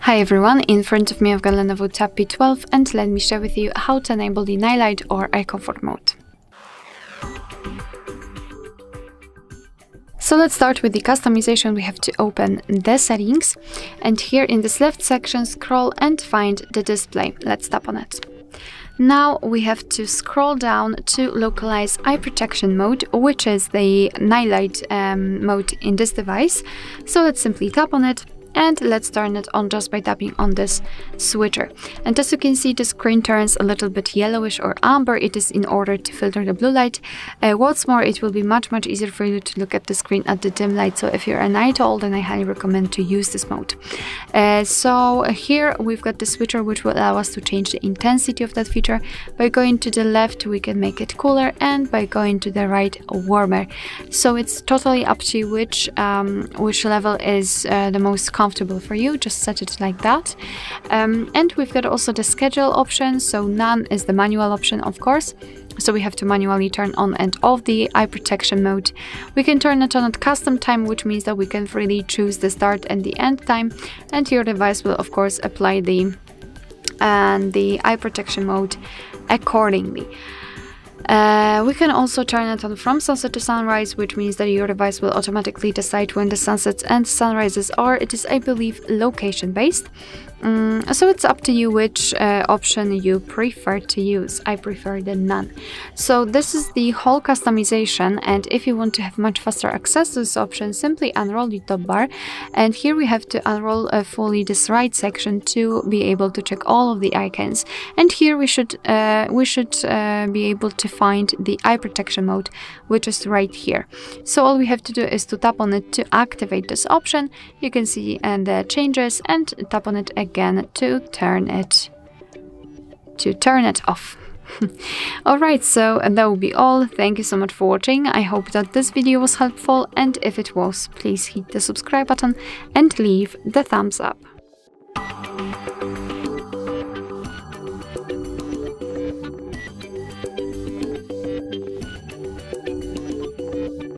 Hi everyone, in front of me I've got LENOVO Tab P12 and let me share with you how to enable the night light or eye comfort mode. So let's start with the customization. We have to open the settings and here in this left section scroll and find the display. Let's tap on it. Now we have to scroll down to localize eye protection mode, which is the night light mode in this device. So let's simply tap on it. And let's turn it on just by tapping on this switcher. And as you can see, the screen turns a little bit yellowish or amber. It is in order to filter the blue light. What's more, it will be much easier for you to look at the screen at the dim light. So if you're a night owl, then I highly recommend to use this mode. So here we've got the switcher, which will allow us to change the intensity of that feature. By going to the left, we can make it cooler, and by going to the right, warmer. So it's totally up to you which level is the most comfortable for you. Just set it like that. And we've got also the schedule option. So none is the manual option, of course. So we have to manually turn on and off the eye protection mode. We can turn it on at custom time, which means that we can freely choose the start and the end time. And your device will, of course, apply the eye protection mode accordingly. We can also turn it on from sunset to sunrise, which means that your device will automatically decide when the sunsets and sunrises are. It is, I believe, location based. So it's up to you which option you prefer to use. I prefer the none. So this is the whole customization, and if you want to have much faster access to this option, simply unroll the top bar, and here we have to unroll fully this right section to be able to check all of the icons. And here we should be able to find the eye protection mode, which is right here. So all we have to do is to tap on it to activate this option. You can see the changes, and tap on it again to turn it off. Alright, so that will be all. Thank you so much for watching. I hope that this video was helpful, and if it was, please hit the subscribe button and leave the thumbs up.